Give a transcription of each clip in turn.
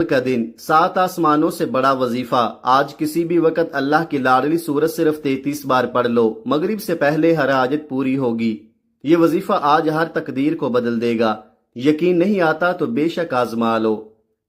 کا دن 7 آسمانوں سے بڑا وظیفہ۔ آج کسی بھی وقت اللہ کی لاڈلی سورت صرف 33 بار پڑھ لو، مغرب سے پہلے ہر حاجت پوری ہوگی۔ یہ وظیفہ آج ہر تقدیر کو بدل دے گا۔ یقین نہیں آتا تو بے شک آزما لو۔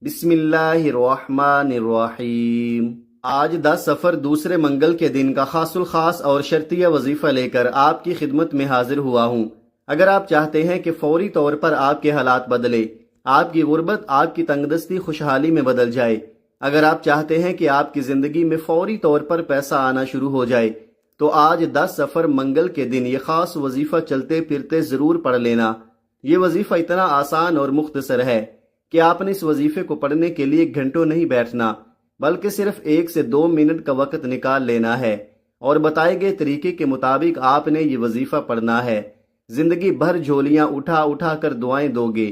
بسم اللہ الرحمن الرحیم۔ آج 10 صفر دوسرے منگل کے دن کا خاص الخاص اور شرطیہ وظیفہ لے کر آپ کی خدمت میں حاضر ہوا ہوں۔ اگر آپ چاہتے ہیں کہ فوری طور پر آپ کے حالات بدلے، آپ کی غربت آپ کی تنگ دستی خوشحالی میں بدل جائے، اگر آپ چاہتے ہیں کہ آپ کی زندگی میں فوری طور پر پیسہ آنا شروع ہو جائے، تو آج 10 صفر منگل کے دن یہ خاص وظیفہ چلتے پھرتے ضرور پڑھ لینا۔ یہ وظیفہ اتنا آسان اور مختصر ہے کہ آپ نے اس وظیفے کو پڑھنے کے لیے گھنٹوں نہیں بیٹھنا، بلکہ صرف 1 سے 2 منٹ کا وقت نکال لینا ہے، اور بتائے گئے طریقے کے مطابق آپ نے یہ وظیفہ پڑھنا ہے۔ زندگی بھر جھولیاں اٹھا اٹھا کر دعائیں دو گے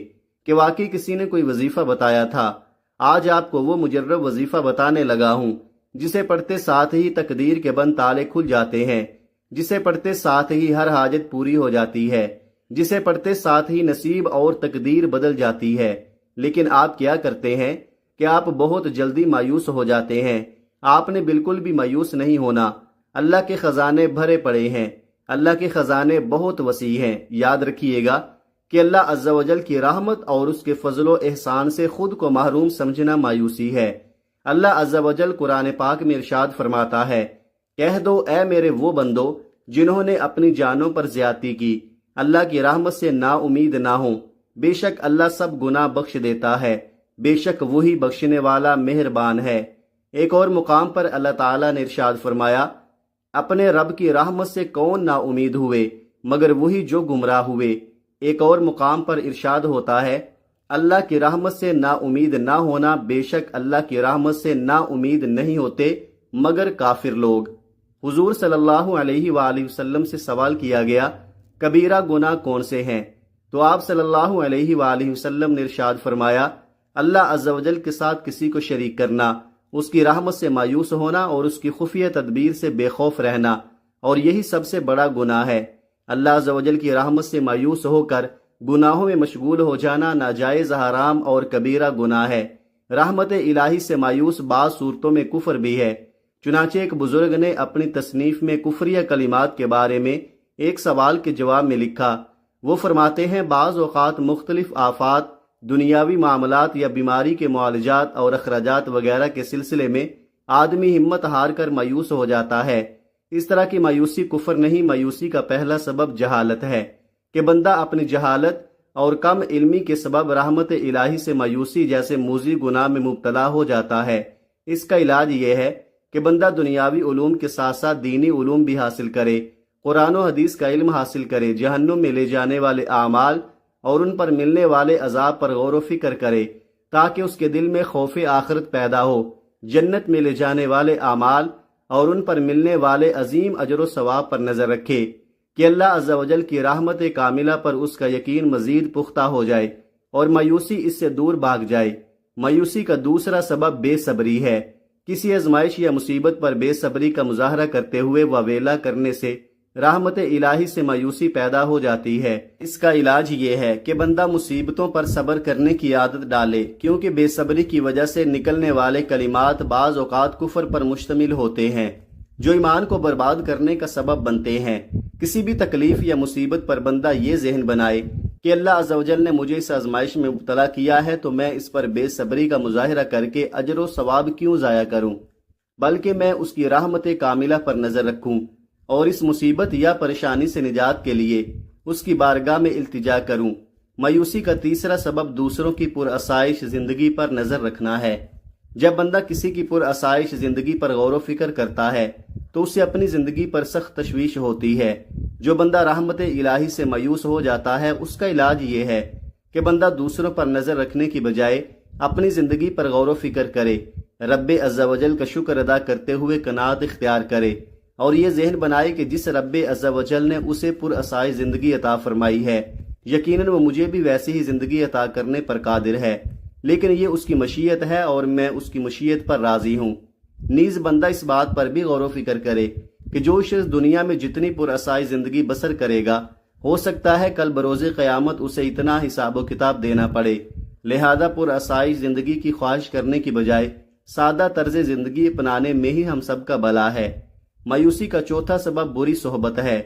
کہ واقعی کسی نے کوئی وظیفہ بتایا تھا۔ آج آپ کو وہ مجرب وظیفہ بتانے لگا ہوں جسے پڑھتے ساتھ ہی تقدیر کے بند تالے کھل جاتے ہیں، جسے پڑھتے ساتھ ہی ہر حاجت پوری ہو جاتی ہے، جسے پڑھتے ساتھ ہی نصیب اور تقدیر بدل جاتی ہے۔ لیکن آپ کیا کرتے ہیں کہ آپ بہت جلدی مایوس ہو جاتے ہیں۔ آپ نے بالکل بھی مایوس نہیں ہونا۔ اللہ کے خزانے بھرے پڑے ہیں، اللہ کے خزانے بہت وسیع ہیں۔ یاد رکھیے گا کہ اللہ عز و جل کی رحمت اور اس کے فضل و احسان سے خود کو محروم سمجھنا مایوسی ہے۔ اللہ عز و جل قرآن پاک میں ارشاد فرماتا ہے، کہہ دو اے میرے وہ بندو جنہوں نے اپنی جانوں پر زیادتی کی، اللہ کی رحمت سے نا امید نہ ہوں، بے شک اللہ سب گناہ بخش دیتا ہے، بے شک وہی بخشنے والا مہربان ہے۔ ایک اور مقام پر اللہ تعالیٰ نے ارشاد فرمایا، اپنے رب کی رحمت سے کون نا امید ہوئے مگر وہی جو گمراہ ہوئے۔ ایک اور مقام پر ارشاد ہوتا ہے، اللہ کی رحمت سے نا امید نہ ہونا، بے شک اللہ کی رحمت سے نا امید نہیں ہوتے مگر کافر لوگ۔ حضور صلی اللہ علیہ وآلہ وسلم سے سوال کیا گیا، کبیرہ گناہ کون سے ہیں؟ تو آپ صلی اللہ علیہ وآلہ وسلم نے ارشاد فرمایا، اللہ عز و جل کے ساتھ کسی کو شریک کرنا، اس کی رحمت سے مایوس ہونا اور اس کی خفیہ تدبیر سے بے خوف رہنا، اور یہی سب سے بڑا گناہ ہے۔ اللہ عز و جل کی رحمت سے مایوس ہو کر گناہوں میں مشغول ہو جانا ناجائز حرام اور کبیرہ گناہ ہے۔ رحمت الہی سے مایوس بعض صورتوں میں کفر بھی ہے۔ چنانچہ ایک بزرگ نے اپنی تصنیف میں کفریہ کلمات کے بارے میں ایک سوال کے جواب میں لکھا۔ وہ فرماتے ہیں، بعض اوقات مختلف آفات، دنیاوی معاملات یا بیماری کے معالجات اور اخراجات وغیرہ کے سلسلے میں آدمی ہمت ہار کر مایوس ہو جاتا ہے۔ اس طرح کی مایوسی کفر نہیں، مایوسی کا پہلا سبب جہالت ہے کہ بندہ اپنی جہالت اور کم علمی کے سبب رحمت الہی سے مایوسی جیسے موذی گناہ میں مبتلا ہو جاتا ہے۔ اس کا علاج یہ ہے کہ بندہ دنیاوی علوم کے ساتھ ساتھ دینی علوم بھی حاصل کرے، قرآن و حدیث کا علم حاصل کرے، جہنم میں لے جانے والے اعمال اور ان پر ملنے والے عذاب پر غور و فکر کرے، تاکہ اس کے دل میں خوف آخرت پیدا ہو، جنت میں لے جانے والے اعمال اور ان پر ملنے والے عظیم اجر و ثواب پر نظر رکھے کہ اللہ عز و جل کی رحمت کاملہ پر اس کا یقین مزید پختہ ہو جائے اور مایوسی اس سے دور بھاگ جائے۔ مایوسی کا دوسرا سبب بے صبری ہے۔ کسی آزمائش یا مصیبت پر بے صبری کا مظاہرہ کرتے ہوئے واویلا کرنے سے رحمت الہی سے مایوسی پیدا ہو جاتی ہے۔ اس کا علاج یہ ہے کہ بندہ مصیبتوں پر صبر کرنے کی عادت ڈالے، کیونکہ بے صبری کی وجہ سے نکلنے والے کلمات بعض اوقات کفر پر مشتمل ہوتے ہیں، جو ایمان کو برباد کرنے کا سبب بنتے ہیں۔ کسی بھی تکلیف یا مصیبت پر بندہ یہ ذہن بنائے کہ اللہ عز و جل نے مجھے اس آزمائش میں مبتلا کیا ہے تو میں اس پر بے صبری کا مظاہرہ کر کے اجر و ثواب کیوں ضائع کروں، بلکہ میں اس کی رحمت کاملہ پر نظر رکھوں اور اس مصیبت یا پریشانی سے نجات کے لیے اس کی بارگاہ میں التجا کروں۔ مایوسی کا تیسرا سبب دوسروں کی پرآسائش زندگی پر نظر رکھنا ہے۔ جب بندہ کسی کی پرآسائش زندگی پر غور و فکر کرتا ہے تو اسے اپنی زندگی پر سخت تشویش ہوتی ہے۔ جو بندہ رحمت الہی سے مایوس ہو جاتا ہے، اس کا علاج یہ ہے کہ بندہ دوسروں پر نظر رکھنے کی بجائے اپنی زندگی پر غور و فکر کرے، رب عز و جل کا شکر ادا کرتے ہوئے قناعت اختیار کرے، اور یہ ذہن بنائے کہ جس رب عز و جل نے اسے پرآسائش زندگی عطا فرمائی ہے، یقیناً وہ مجھے بھی ویسی ہی زندگی عطا کرنے پر قادر ہے، لیکن یہ اس کی مشیت ہے اور میں اس کی مشیت پر راضی ہوں۔ نیز بندہ اس بات پر بھی غور و فکر کرے کہ جو شخص دنیا میں جتنی پرآسائش زندگی بسر کرے گا، ہو سکتا ہے کل بروز قیامت اسے اتنا حساب و کتاب دینا پڑے لہذا پرآسائش زندگی کی خواہش کرنے کی بجائے سادہ طرز زندگی اپنانے میں ہی ہم سب کا بھلا ہے۔ مایوسی کا چوتھا سبب بری صحبت ہے۔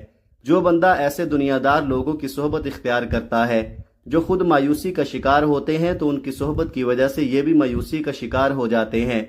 جو بندہ ایسے دنیا دار لوگوں کی صحبت اختیار کرتا ہے جو خود مایوسی کا شکار ہوتے ہیں تو ان کی صحبت کی وجہ سے یہ بھی مایوسی کا شکار ہو جاتے ہیں۔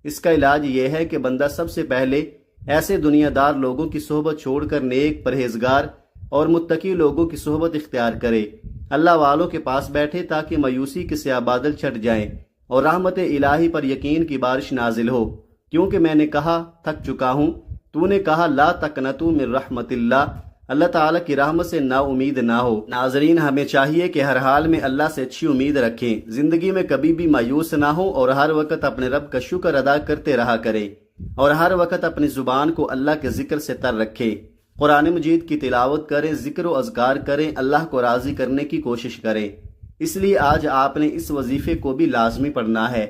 اس کا علاج یہ ہے کہ بندہ سب سے پہلے ایسے دنیا دار لوگوں کی صحبت چھوڑ کر نیک، پرہیزگار اور متقی لوگوں کی صحبت اختیار کرے، اللہ والوں کے پاس بیٹھے تاکہ مایوسی کے سیاہ بادل چھٹ جائیں اور رحمت الہی پر یقین کی بارش نازل ہو۔ کیونکہ میں نے کہا تھک چکا ہوں، تو نے کہا لا تقنطوا من رحمت اللہ، اللہ تعالیٰ کی رحمت سے نا امید نہ ہو۔ ناظرین، ہمیں چاہیے کہ ہر حال میں اللہ سے اچھی امید رکھیں، زندگی میں کبھی بھی مایوس نہ ہو اور ہر وقت اپنے رب کا شکر ادا کرتے رہا کریں اور ہر وقت اپنی زبان کو اللہ کے ذکر سے تر رکھیں، قرآن مجید کی تلاوت کریں، ذکر و اذکار کریں، اللہ کو راضی کرنے کی کوشش کریں۔ اس لیے آج آپ نے اس وظیفے کو بھی لازمی پڑھنا ہے۔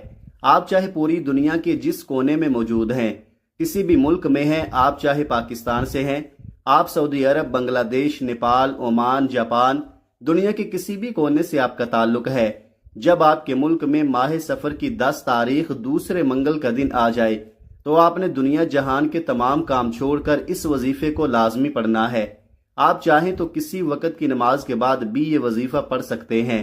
آپ چاہے پوری دنیا کے جس کونے میں موجود ہیں، کسی بھی ملک میں ہیں، آپ چاہے پاکستان سے ہیں، آپ سعودی عرب، بنگلہ دیش، نیپال، عمان، جاپان، دنیا کے کسی بھی کونے سے آپ کا تعلق ہے، جب آپ کے ملک میں ماہ سفر کی 10 تاریخ دوسرے منگل کا دن آ جائے تو آپ نے دنیا جہان کے تمام کام چھوڑ کر اس وظیفے کو لازمی پڑھنا ہے۔ آپ چاہیں تو کسی وقت کی نماز کے بعد بھی یہ وظیفہ پڑھ سکتے ہیں۔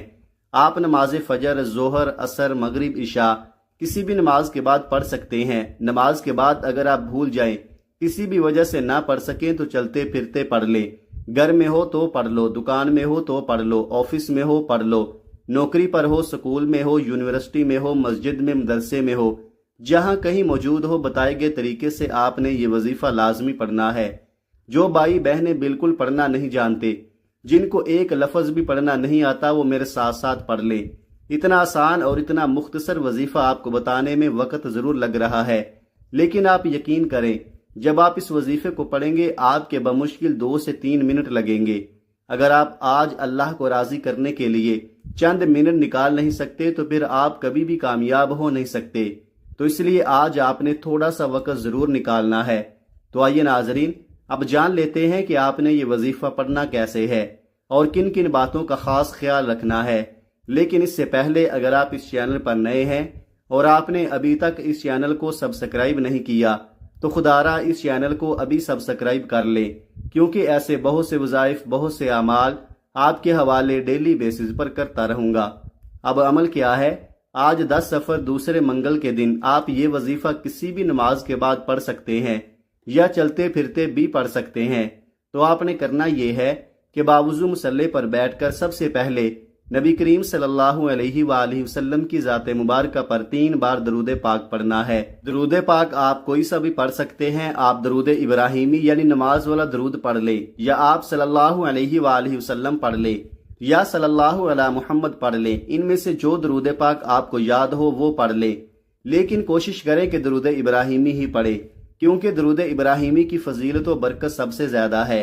آپ نماز فجر، ظہر، عصر، مغرب، عشاء کسی بھی نماز کے بعد پڑھ سکتے ہیں۔ نماز کے بعد اگر آپ بھول جائیں، کسی بھی وجہ سے نہ پڑھ سکیں تو چلتے پھرتے پڑھ لیں، گھر میں ہو تو پڑھ لو، دکان میں ہو تو پڑھ لو، آفس میں ہو پڑھ لو، نوکری پر ہو، سکول میں ہو، یونیورسٹی میں ہو، مسجد میں، مدرسے میں ہو، جہاں کہیں موجود ہو، بتائے گئے طریقے سے آپ نے یہ وظیفہ لازمی پڑھنا ہے۔ جو بھائی بہنیں بالکل پڑھنا نہیں جانتے، جن کو ایک لفظ بھی پڑھنا نہیں آتا، وہ میرے ساتھ ساتھ پڑھ لیں۔ اتنا آسان اور اتنا مختصر وظیفہ آپ کو بتانے میں وقت ضرور لگ رہا ہے، لیکن آپ یقین کریں جب آپ اس وظیفے کو پڑھیں گے آپ کے بمشکل 2 سے 3 منٹ لگیں گے۔ اگر آپ آج اللہ کو راضی کرنے کے لیے چند منٹ نکال نہیں سکتے تو پھر آپ کبھی بھی کامیاب ہو نہیں سکتے۔ تو اس لیے آج آپ نے تھوڑا سا وقت ضرور نکالنا ہے۔ تو آئیے ناظرین، اب جان لیتے ہیں کہ آپ نے یہ وظیفہ پڑھنا کیسے ہے اور کن کن باتوں کا خاص خیال رکھنا ہے۔ لیکن اس سے پہلے اگر آپ اس چینل پر نئے ہیں اور آپ نے ابھی تک اس چینل کو سبسکرائب نہیں کیا تو خدارا اس چینل کو ابھی سبسکرائب کر لیں، کیونکہ ایسے بہت سے وظائف، بہت سے اعمال آپ کے حوالے ڈیلی بیسز پر کرتا رہوں گا۔ اب عمل کیا ہے؟ آج 10 سفر دوسرے منگل کے دن آپ یہ وظیفہ کسی بھی نماز کے بعد پڑھ سکتے ہیں یا چلتے پھرتے بھی پڑھ سکتے ہیں۔ تو آپ نے کرنا یہ ہے کہ باوضو مصلی پر بیٹھ کر سب سے پہلے نبی کریم صلی اللہ علیہ وآلہ وسلم کی ذات مبارکہ پر 3 بار درود پاک پڑھنا ہے۔ درود پاک آپ کوئی سا بھی پڑھ سکتے ہیں۔ آپ درود ابراہیمی یعنی نماز والا درود پڑھ لیں، یا آپ صلی اللہ علیہ وآلہ وسلم پڑھ لیں، یا صلی اللہ علی محمد پڑھ لیں۔ ان میں سے جو درود پاک آپ کو یاد ہو وہ پڑھ لیں، لیکن کوشش کریں کہ درود ابراہیمی ہی پڑھیں، کیونکہ درود ابراہیمی کی فضیلت و برکت سب سے زیادہ ہے۔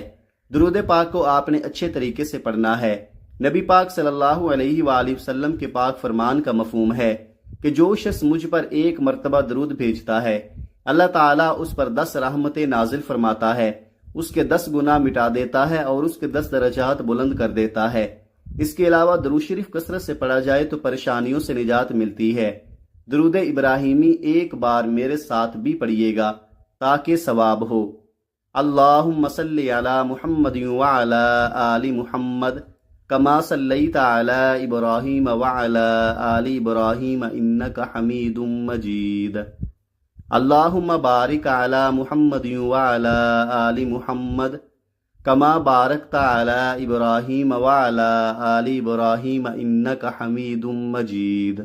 درود پاک کو آپ نے اچھے طریقے سے پڑھنا ہے۔ نبی پاک صلی اللہ علیہ وآلہ وسلم کے پاک فرمان کا مفہوم ہے کہ جو شخص مجھ پر 1 مرتبہ درود بھیجتا ہے، اللہ تعالیٰ اس پر 10 رحمتیں نازل فرماتا ہے، اس کے 10 گناہ مٹا دیتا ہے اور اس کے 10 درجات بلند کر دیتا ہے۔ اس کے علاوہ درود شریف کثرت سے پڑھا جائے تو پریشانیوں سے نجات ملتی ہے۔ درود ابراہیمی 1 بار میرے ساتھ بھی پڑھیے گا تاکہ ثواب ہو۔ اللہم صلی علی محمد وعلی آل محمد کما صلیت علی ابراہیم وعلی آل ابراہیم انک حمید مجید۔ اللہم بارک علی محمد وعلی آل محمد کما بارکت علی ابراہیم وعلی آل ابراہیم انک حمید مجید۔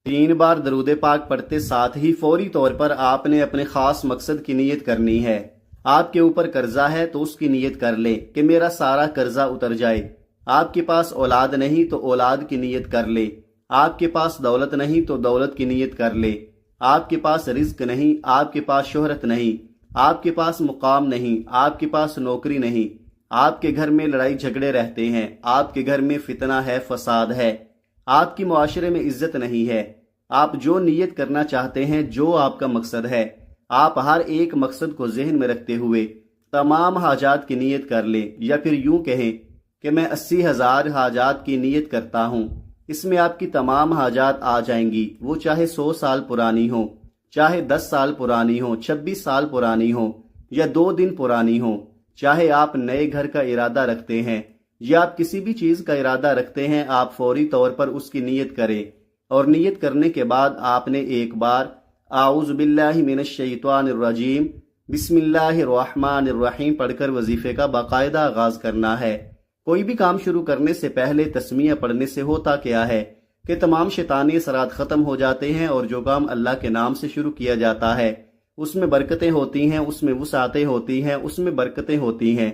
3 بار درود پاک پڑھتے ساتھ ہی فوری طور پر آپ نے اپنے خاص مقصد کی نیت کرنی ہے۔ آپ کے اوپر قرضہ ہے تو اس کی نیت کر لیں کہ میرا سارا قرضہ اتر جائے۔ آپ کے پاس اولاد نہیں تو اولاد کی نیت کر لیں۔ آپ کے پاس دولت نہیں تو دولت کی نیت کر لیں۔ آپ کے پاس رزق نہیں، آپ کے پاس شہرت نہیں، آپ کے پاس مقام نہیں، آپ کے پاس نوکری نہیں، آپ کے گھر میں لڑائی جھگڑے رہتے ہیں، آپ کے گھر میں فتنہ ہے، فساد ہے، آپ کی معاشرے میں عزت نہیں ہے۔ آپ جو نیت کرنا چاہتے ہیں، جو آپ کا مقصد ہے، آپ ہر ایک مقصد کو ذہن میں رکھتے ہوئے تمام حاجات کی نیت کر لیں، یا پھر یوں کہیں کہ میں 80,000 حاجات کی نیت کرتا ہوں۔ اس میں آپ کی تمام حاجات آ جائیں گی، وہ چاہے 100 سال پرانی ہو، چاہے 10 سال پرانی ہو، 26 سال پرانی ہو، یا 2 دن پرانی ہو، چاہے آپ نئے گھر کا ارادہ رکھتے ہیں یا آپ کسی بھی چیز کا ارادہ رکھتے ہیں، آپ فوری طور پر اس کی نیت کریں، اور نیت کرنے کے بعد آپ نے ایک بار اعوذ باللہ من الشیطان الرجیم بسم اللہ الرحمن الرحیم پڑھ کر وظیفے کا باقاعدہ آغاز کرنا ہے۔ کوئی بھی کام شروع کرنے سے پہلے تسمیہ پڑھنے سے ہوتا کیا ہے کہ تمام شیطانی اثرات ختم ہو جاتے ہیں، اور جو کام اللہ کے نام سے شروع کیا جاتا ہے اس میں برکتیں ہوتی ہیں، اس میں وسعتیں ہوتی ہیں، اس میں برکتیں ہوتی ہیں۔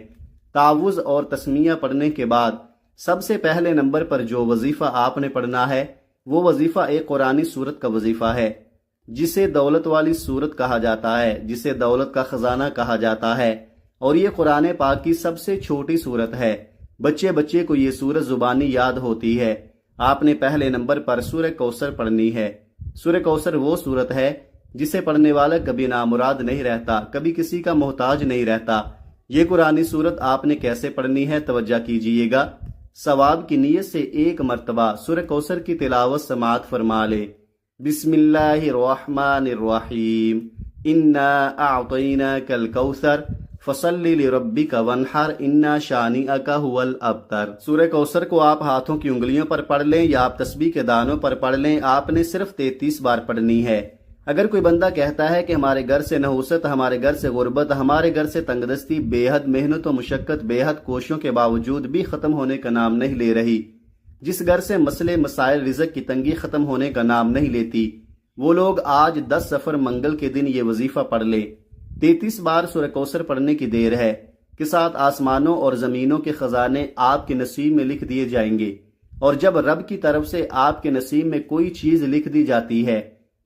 تعوذ اور تسمیہ پڑھنے کے بعد سب سے پہلے نمبر پر جو وظیفہ آپ نے پڑھنا ہے وہ وظیفہ ایک قرآنی سورت کا وظیفہ ہے، جسے دولت والی سورت کہا جاتا ہے، جسے دولت کا خزانہ کہا جاتا ہے، اور یہ قرآن پاک کی سب سے چھوٹی سورت ہے۔ بچے کو یہ سورت زبانی یاد ہوتی ہے۔ آپ نے پہلے نمبر پر سورہ کوثر پڑھنی ہے۔ سورہ کوثر وہ سورت ہے جسے پڑھنے والا کبھی نامراد نہیں رہتا، کبھی کسی کا محتاج نہیں رہتا۔ یہ قرآنی سورت آپ نے کیسے پڑھنی ہے، توجہ کیجئے گا۔ ثواب کی نیت سے ایک مرتبہ سورہ کوثر کی تلاوت سماعت فرما لے۔ بسم اللہ الرحمن الرحیم انا اعطیناک الکوثر فصل لربک وانحر انا شانئک هو الابتر۔ سورہ کوثر کو آپ ہاتھوں کی انگلیوں پر پڑھ لیں یا آپ تسبیح کے دانوں پر پڑھ لیں، آپ نے صرف 33 بار پڑھنی ہے۔ اگر کوئی بندہ کہتا ہے کہ ہمارے گھر سے نحوست، ہمارے گھر سے غربت، ہمارے گھر سے تنگ دستی بے حد محنت و مشقت، بے حد کوششوں کے باوجود بھی ختم ہونے کا نام نہیں لے رہی، جس گھر سے مسئلے مسائل رزق کی تنگی ختم ہونے کا نام نہیں لیتی، وہ لوگ آج 10 سفر منگل کے دن یہ وظیفہ پڑھ لے۔ 33 بار سورہ کوثر پڑھنے کی دیر ہے کہ ساتھ آسمانوں اور زمینوں کے خزانے آپ کے نصیب میں لکھ دیے جائیں گے، اور جب رب کی طرف سے آپ کے نصیب میں کوئی چیز لکھ دی جاتی ہے،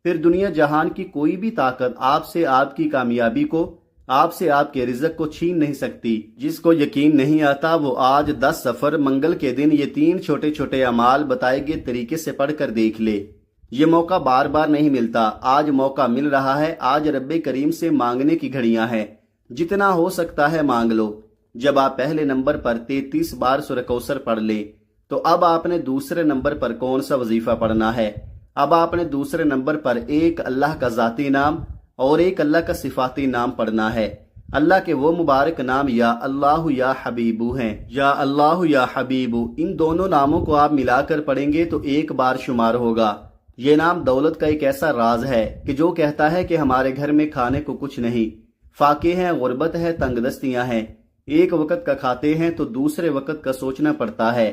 پھر دنیا جہان کی کوئی بھی طاقت آپ سے آپ کی کامیابی کو، آپ سے آپ کے رزق کو چھین نہیں سکتی۔ جس کو یقین نہیں آتا وہ آج 10 سفر منگل کے دن یہ 3 چھوٹے چھوٹے اعمال بتائے گئے طریقے سے پڑھ کر دیکھ لے۔ یہ موقع بار بار نہیں ملتا، آج موقع مل رہا ہے۔ آج رب کریم سے مانگنے کی گھڑیاں ہیں، جتنا ہو سکتا ہے مانگ لو۔ جب آپ پہلے نمبر پر 33 بار سورہ کوثر پڑھ لیں تو اب آپ نے دوسرے نمبر پر کون سا وظیفہ پڑھنا ہے؟ اب آپ نے دوسرے نمبر پر ایک اللہ کا ذاتی نام اور ایک اللہ کا صفاتی نام پڑھنا ہے۔ اللہ کے وہ مبارک نام یا اللہ یا حبیبو ہیں۔ یا اللہ یا حبیبو، ان دونوں ناموں کو آپ ملا کر پڑھیں گے تو ایک بار شمار ہوگا۔ یہ نام دولت کا ایک ایسا راز ہے کہ جو کہتا ہے کہ ہمارے گھر میں کھانے کو کچھ نہیں، فاقے ہیں، غربت ہے، تنگ دستیاں ہیں، ایک وقت کا کھاتے ہیں تو دوسرے وقت کا سوچنا پڑتا ہے۔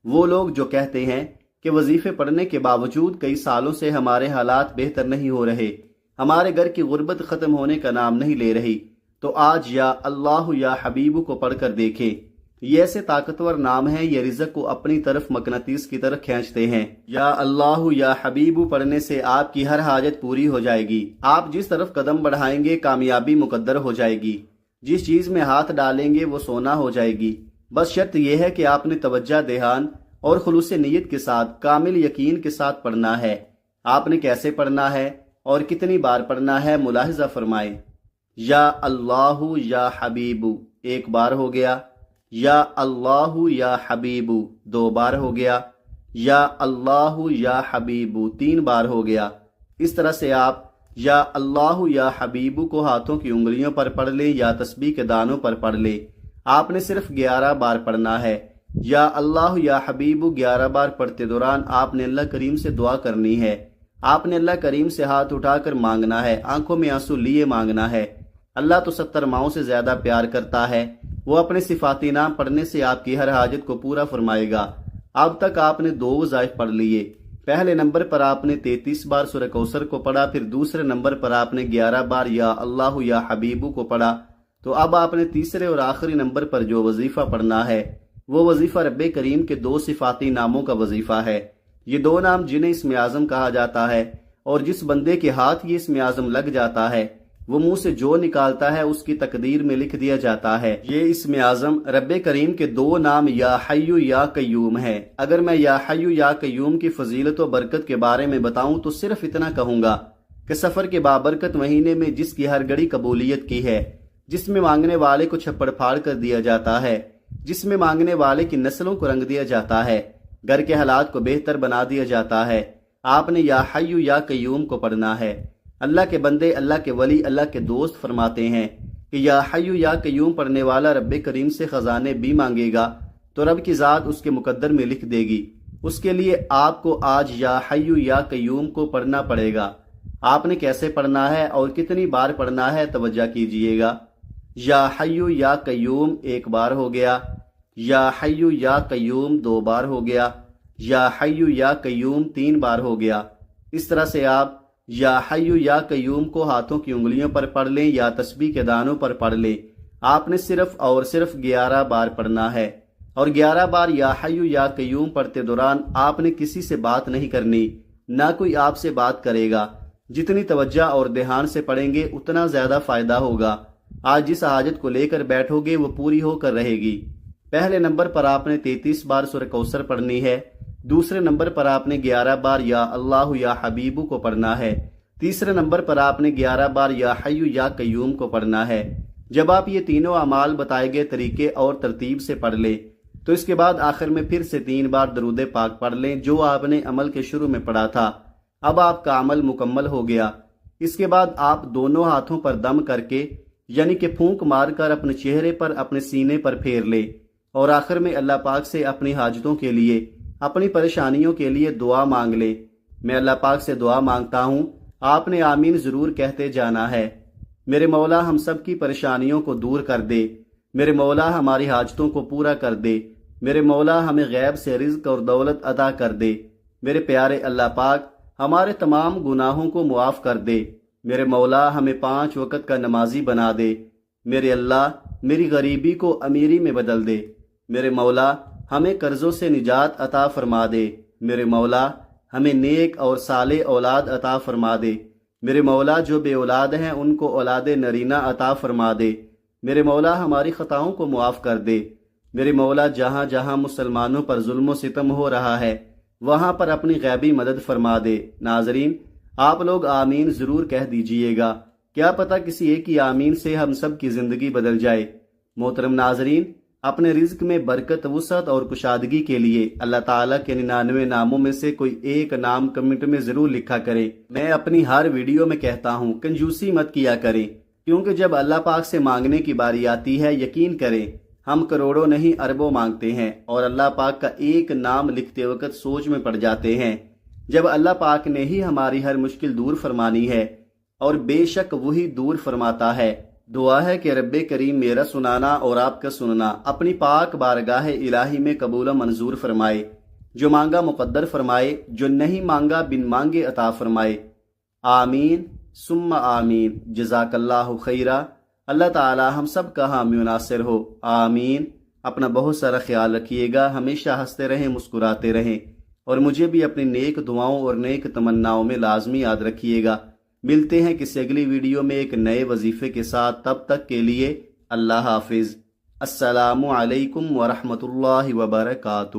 وہ لوگ جو کہتے ہیں کہ وظیفے پڑھنے کے باوجود کئی سالوں سے ہمارے حالات بہتر نہیں ہو رہے، ہمارے گھر کی غربت ختم ہونے کا نام نہیں لے رہی، تو آج یا اللہ یا حبیبو کو پڑھ کر دیکھیں۔ یہ ایسے طاقتور نام ہیں، یہ رزق کو اپنی طرف مقناطیس کی طرح کھینچتے ہیں۔ یا اللہ یا حبیبو پڑھنے سے آپ کی ہر حاجت پوری ہو جائے گی۔ آپ جس طرف قدم بڑھائیں گے کامیابی مقدر ہو جائے گی، جس چیز میں ہاتھ ڈالیں گے وہ سونا ہو جائے گی۔ بس شرط یہ ہے کہ آپ نے توجہ دھیان اور خلوص نیت کے ساتھ، کامل یقین کے ساتھ پڑھنا ہے۔ آپ نے کیسے پڑھنا ہے اور کتنی بار پڑھنا ہے ملاحظہ فرمائیں۔ یا اللہ یا حبیبو 1 بار ہو گیا، یا اللہ یا حبیبو 2 بار ہو گیا، یا اللہ یا حبیبو 3 بار ہو گیا۔ اس طرح سے آپ یا اللہ یا حبیبو کو ہاتھوں کی انگلیوں پر پڑھ لیں یا تسبیح کے دانوں پر پڑھ لیں۔ آپ نے صرف 11 بار پڑھنا ہے۔ یا اللہ یا حبیبو 11 بار پڑھتے دوران آپ نے اللہ کریم سے دعا کرنی ہے۔ آپ نے اللہ کریم سے ہاتھ اٹھا کر مانگنا ہے، آنکھوں میں آنسو لیے مانگنا ہے۔ اللہ تو 70 ماؤں سے زیادہ پیار کرتا ہے، وہ اپنے صفاتی نام پڑھنے سے آپ کی ہر حاجت کو پورا فرمائے گا۔ اب تک آپ نے 2 وظائف پڑھ لیے۔ پہلے نمبر پر آپ نے 33 بار سورہ کوثر کو پڑھا، پھر دوسرے نمبر پر آپ نے 11 بار یا اللہ یا حبیبو کو پڑھا۔ تو اب آپ نے تیسرے اور آخری نمبر پر جو وظیفہ پڑھنا ہے وہ وظیفہ رب کریم کے 2 صفاتی ناموں کا وظیفہ ہے۔ یہ 2 نام جنہیں اسم اعظم کہا جاتا ہے، اور جس بندے کے ہاتھ یہ اسم اعظم لگ جاتا ہے وہ منہ سے جو نکالتا ہے اس کی تقدیر میں لکھ دیا جاتا ہے۔ یہ اسم اعظم رب کریم کے 2 نام یا حیو یا قیوم ہے۔ اگر میں یا حیو یا قیوم کی فضیلت و برکت کے بارے میں بتاؤں تو صرف اتنا کہوں گا کہ سفر کے بابرکت مہینے میں جس کی ہر گھڑی قبولیت کی ہے، جس میں مانگنے والے کو چھپڑ پھاڑ کر دیا جاتا ہے، جس میں مانگنے والے کی نسلوں کو رنگ دیا جاتا ہے، گھر کے حالات کو بہتر بنا دیا جاتا ہے۔ آپ نے یا حیو یا قیوم کو پڑھنا ہے۔ اللہ کے بندے، اللہ کے ولی، اللہ کے دوست فرماتے ہیں کہ یا حیو یا قیوم پڑھنے والا رب کریم سے خزانے بھی مانگے گا تو رب کی ذات اس کے مقدر میں لکھ دے گی۔ اس کے لیے آپ کو آج یا حیو یا قیوم کو پڑھنا پڑے گا۔ آپ نے کیسے پڑھنا ہے اور کتنی بار پڑھنا ہے توجہ کیجئے گا۔ یا حیو یا قیوم ایک بار ہو گیا، یا حیو یا قیوم 2 بار ہو گیا، یا حیو یا قیوم 3 بار ہو گیا۔ اس طرح سے آپ یا حیو یا قیوم کو ہاتھوں کی انگلیوں پر پڑھ لیں یا تسبیح کے دانوں پر پڑھ لیں۔ آپ نے صرف اور صرف 11 بار پڑھنا ہے، اور 11 بار یا حیو یا قیوم پڑھتے دوران آپ نے کسی سے بات نہیں کرنی، نہ کوئی آپ سے بات کرے گا۔ جتنی توجہ اور دھیان سے پڑھیں گے اتنا زیادہ فائدہ ہوگا۔ آج جس حاجت کو لے کر بیٹھو گے وہ پوری ہو کر رہے گی۔ پہلے نمبر پر آپ نے 33 بار سورہ کوثر پڑھنی ہے، دوسرے نمبر پر آپ نے 11 بار یا اللہ یا حبیبو کو پڑھنا ہے، تیسرے نمبر پر آپ نے 11 بار یا حیو یا قیوم کو پڑھنا ہے۔ جب آپ یہ تینوں اعمال بتائے گئے طریقے اور ترتیب سے پڑھ لیں تو اس کے بعد آخر میں پھر سے 3 بار درود پاک پڑھ لیں جو آپ نے عمل کے شروع میں پڑھا تھا۔ اب آپ کا عمل مکمل ہو گیا۔ اس کے بعد آپ دونوں ہاتھوں پر دم کر کے یعنی کہ پھونک مار کر اپنے چہرے پر اپنے سینے پر پھیر لیں، اور آخر میں اللہ پاک سے اپنی حاجتوں کے لیے، اپنی پریشانیوں کے لیے دعا مانگ لیں۔ میں اللہ پاک سے دعا مانگتا ہوں، آپ نے آمین ضرور کہتے جانا ہے۔ میرے مولا ہم سب کی پریشانیوں کو دور کر دے، میرے مولا ہماری حاجتوں کو پورا کر دے، میرے مولا ہمیں غیب سے رزق اور دولت عطا کر دے، میرے پیارے اللہ پاک ہمارے تمام گناہوں کو معاف کر دے، میرے مولا ہمیں 5 وقت کا نمازی بنا دے، میرے اللہ میری غریبی کو امیری میں بدل دے، میرے مولا ہمیں قرضوں سے نجات عطا فرما دے، میرے مولا ہمیں نیک اور صالح اولاد عطا فرما دے، میرے مولا جو بے اولاد ہیں ان کو اولاد نرینہ عطا فرما دے، میرے مولا ہماری خطاؤں کو معاف کر دے، میرے مولا جہاں جہاں مسلمانوں پر ظلم و ستم ہو رہا ہے وہاں پر اپنی غیبی مدد فرما دے۔ ناظرین آپ لوگ آمین ضرور کہہ دیجئے گا، کیا پتہ کسی ایک ہی آمین سے ہم سب کی زندگی بدل جائے۔ محترم ناظرین، اپنے رزق میں برکت، وسعت اور کشادگی کے لیے اللہ تعالیٰ کے 99 ناموں میں سے کوئی ایک نام کمنٹ میں ضرور لکھا کریں۔ میں اپنی ہر ویڈیو میں کہتا ہوں کنجوسی مت کیا کریں، کیونکہ جب اللہ پاک سے مانگنے کی باری آتی ہے یقین کریں ہم کروڑوں نہیں اربوں مانگتے ہیں اور اللہ پاک کا ایک نام لکھتے وقت سوچ میں پڑ جاتے ہیں جب اللہ پاک نے ہی ہماری ہر مشکل دور فرمانی ہے، اور بے شک وہی دور فرماتا ہے۔ دعا ہے کہ رب کریم میرا سنانا اور آپ کا سننا اپنی پاک بارگاہ الہی میں قبول و منظور فرمائے، جو مانگا مقدر فرمائے، جو نہیں مانگا بن مانگے عطا فرمائے۔ آمین ثم آمین۔ جزاک اللہ خیرہ۔ اللہ تعالی ہم سب کا حامی و ناصر ہو، آمین۔ اپنا بہت سارا خیال رکھیے گا، ہمیشہ ہنستے رہیں، مسکراتے رہیں، اور مجھے بھی اپنی نیک دعاؤں اور نیک تمناؤں میں لازمی یاد رکھیے گا۔ ملتے ہیں کسی اگلی ویڈیو میں ایک نئے وظیفے کے ساتھ، تب تک کے لیے اللہ حافظ۔ السلام علیکم ورحمۃ اللہ وبرکاتہ۔